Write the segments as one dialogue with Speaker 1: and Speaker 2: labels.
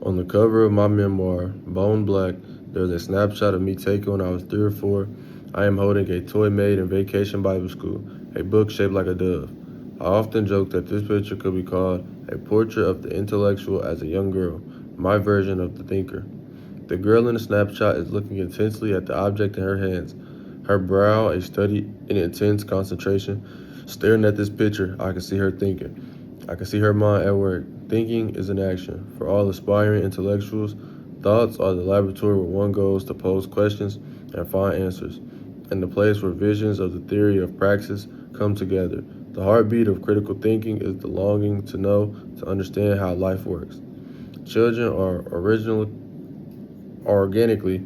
Speaker 1: On the cover of my memoir, Bone Black, there's a snapshot of me taken when I was 3 or 4. I am holding a toy made in Vacation Bible School, a book shaped like a dove. I often joke that this picture could be called a portrait of the intellectual as a young girl, my version of the thinker. The girl in the snapshot is looking intensely at the object in her hands, her brow a study in intense concentration. Staring at this picture, I can see her thinking. I can see her mind at work. Thinking is an action. For all aspiring intellectuals, thoughts are the laboratory where one goes to pose questions and find answers, and the place where visions of the theory of praxis come together. The heartbeat of critical thinking is the longing to know, to understand how life works. Children are organically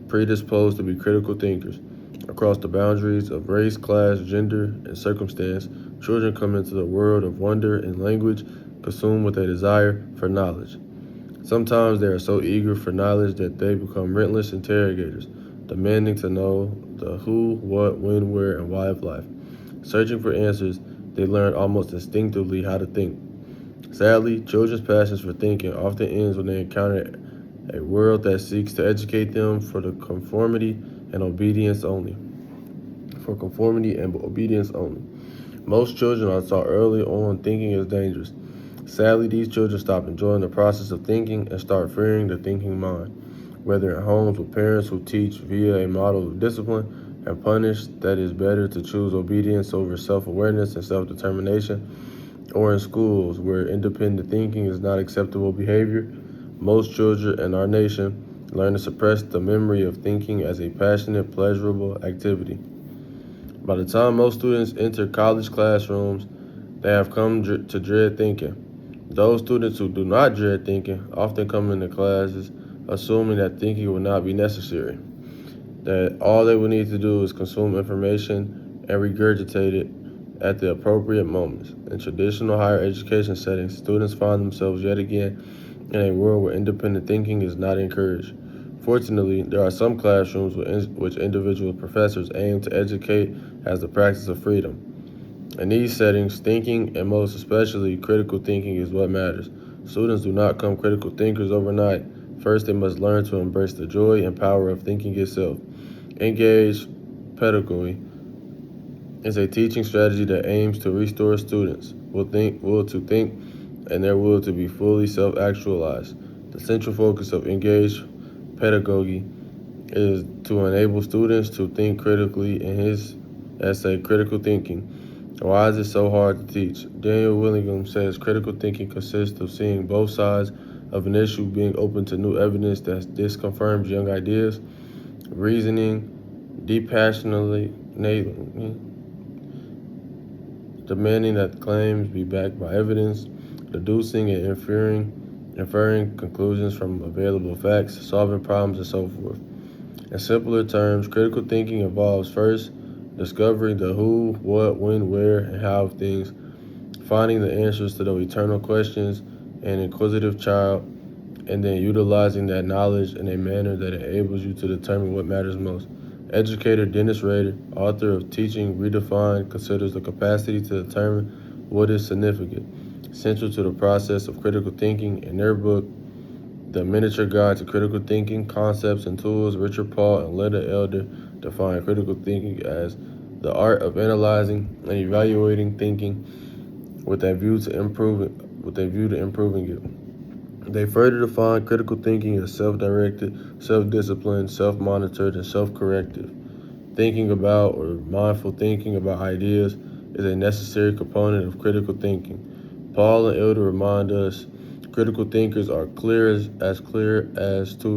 Speaker 1: predisposed to be critical thinkers. Across the boundaries of race, class, gender, and circumstance, children come into the world of wonder and language, consumed with a desire for knowledge. Sometimes they are so eager for knowledge that they become relentless interrogators, demanding to know the who, what, when, where, and why of life. Searching for answers, they learn almost instinctively how to think. Sadly, children's passions for thinking often ends when they encounter a world that seeks to educate them for the conformity and obedience only. For conformity and obedience only. Most children are taught early on thinking is dangerous. Sadly, these children stop enjoying the process of thinking and start fearing the thinking mind, whether in homes with parents who teach via a model of discipline and punish that it's better to choose obedience over self-awareness and self-determination, or in schools where independent thinking is not acceptable behavior. Most children in our nation learn to suppress the memory of thinking as a passionate, pleasurable activity. By the time most students enter college classrooms, they have come to dread thinking. Those students who do not dread thinking often come into classes assuming that thinking will not be necessary, that all they will need to do is consume information and regurgitate it at the appropriate moments. In traditional higher education settings, students find themselves yet again in a world where independent thinking is not encouraged. Fortunately, there are some classrooms which individual professors aim to educate as the practice of freedom. In these settings, thinking, and most especially critical thinking, is what matters. Students do not become critical thinkers overnight. First, they must learn to embrace the joy and power of thinking itself. Engaged pedagogy is a teaching strategy that aims to restore students' will to think and their will to be fully self-actualized. The central focus of engaged pedagogy is to enable students to think critically. In his essay, Critical Thinking, Why is it so hard to teach? Daniel Willingham says critical thinking consists of seeing both sides of an issue, being open to new evidence that disconfirms young ideas, reasoning dispassionately, demanding that claims be backed by evidence, deducing and inferring conclusions from available facts, solving problems, and so forth. In simpler terms, critical thinking involves first discovering the who, what, when, where, and how of things, finding the answers to those eternal questions, an inquisitive child, and then utilizing that knowledge in a manner that enables you to determine what matters most. Educator Dennis Rader, author of Teaching Redefined, considers the capacity to determine what is significant central to the process of critical thinking. In their book, The Miniature Guide to Critical Thinking, Concepts and Tools, Richard Paul and Linda Elder define critical thinking as the art of analyzing and evaluating thinking with a view to improving it. They further define critical thinking as self-directed, self-disciplined, self-monitored, and self-corrective. Thinking about or mindful thinking about ideas is a necessary component of critical thinking. Paul and Elder remind us critical thinkers are clear as to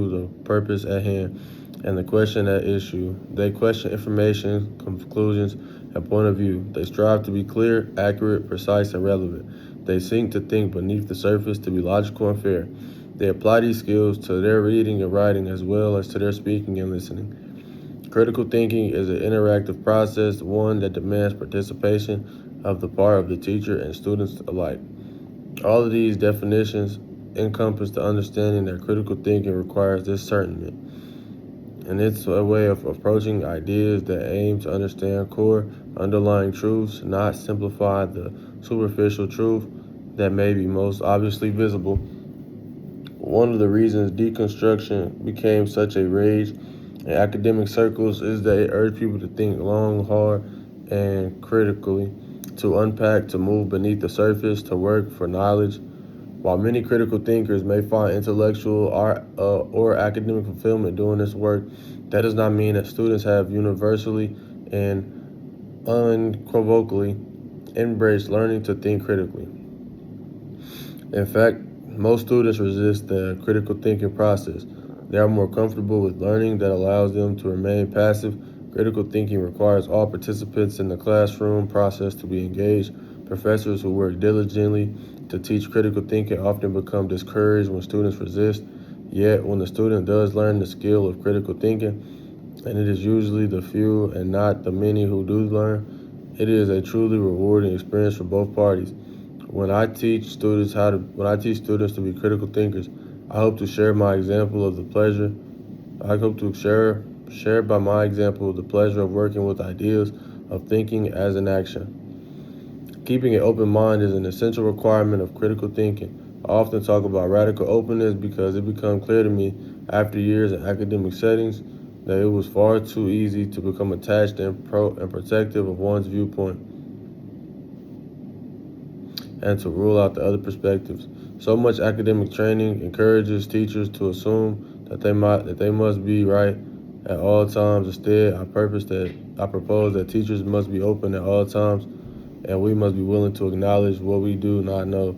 Speaker 1: the purpose at hand and the question at issue. They question information, conclusions, and point of view. They strive to be clear, accurate, precise, and relevant. They seek to think beneath the surface, to be logical and fair. They apply these skills to their reading and writing as well as to their speaking and listening. Critical thinking is an interactive process, one that demands participation of the part of the teacher and students alike. All of these definitions encompass the understanding that critical thinking requires discernment, and it's a way of approaching ideas that aim to understand core underlying truths, not simplify the superficial truth that may be most obviously visible. One of the reasons deconstruction became such a rage in academic circles is that it urged people to think long, hard, and critically, to unpack, to move beneath the surface, to work for knowledge. While many critical thinkers may find intellectual or academic fulfillment doing this work, that does not mean that students have universally and unequivocally embraced learning to think critically. In fact, most students resist the critical thinking process. They are more comfortable with learning that allows them to remain passive. Critical thinking requires all participants in the classroom process to be engaged. Professors who work diligently to teach critical thinking often become discouraged when students resist. Yet, when the student does learn the skill of critical thinking, and it is usually the few and not the many who do learn, it is a truly rewarding experience for both parties. When I teach students to be critical thinkers, I hope to share my example of the pleasure. I hope to share by my example the pleasure of working with ideas of thinking as an action. Keeping an open mind is an essential requirement of critical thinking. I often talk about radical openness because it became clear to me after years in academic settings that it was far too easy to become attached and protective of one's viewpoint and to rule out the other perspectives. So much academic training encourages teachers to assume that they must be right at all times. Instead, I propose that teachers must be open at all times, and we must be willing to acknowledge what we do not know.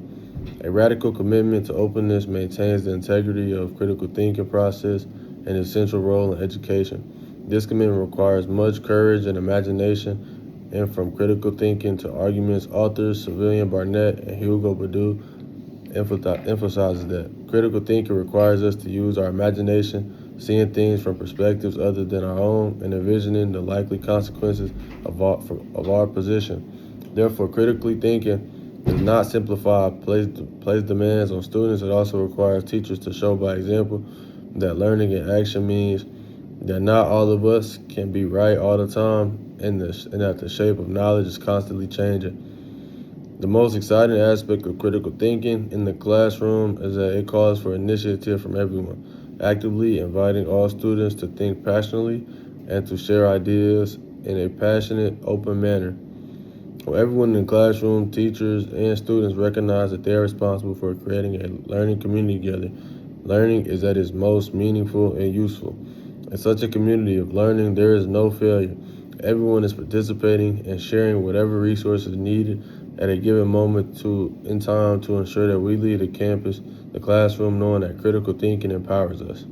Speaker 1: A radical commitment to openness maintains the integrity of critical thinking process and its central role in education. This commitment requires much courage and imagination, and from critical thinking to arguments, authors Sylvain Barnett and Hugo Badu emphasizes that. Critical thinking requires us to use our imagination, seeing things from perspectives other than our own, and envisioning the likely consequences of our position. Therefore, critically thinking does not simplify, place demands on students. It also requires teachers to show by example that learning in action means that not all of us can be right all the time, and that the shape of knowledge is constantly changing. The most exciting aspect of critical thinking in the classroom is that it calls for initiative from everyone, actively inviting all students to think passionately and to share ideas in a passionate, open manner. When everyone in the classroom, teachers, and students recognize that they are responsible for creating a learning community together, learning is at its most meaningful and useful. In such a community of learning, there is no failure. Everyone is participating and sharing whatever resources needed at a given moment in time to ensure that we leave the campus, the classroom, knowing that critical thinking empowers us.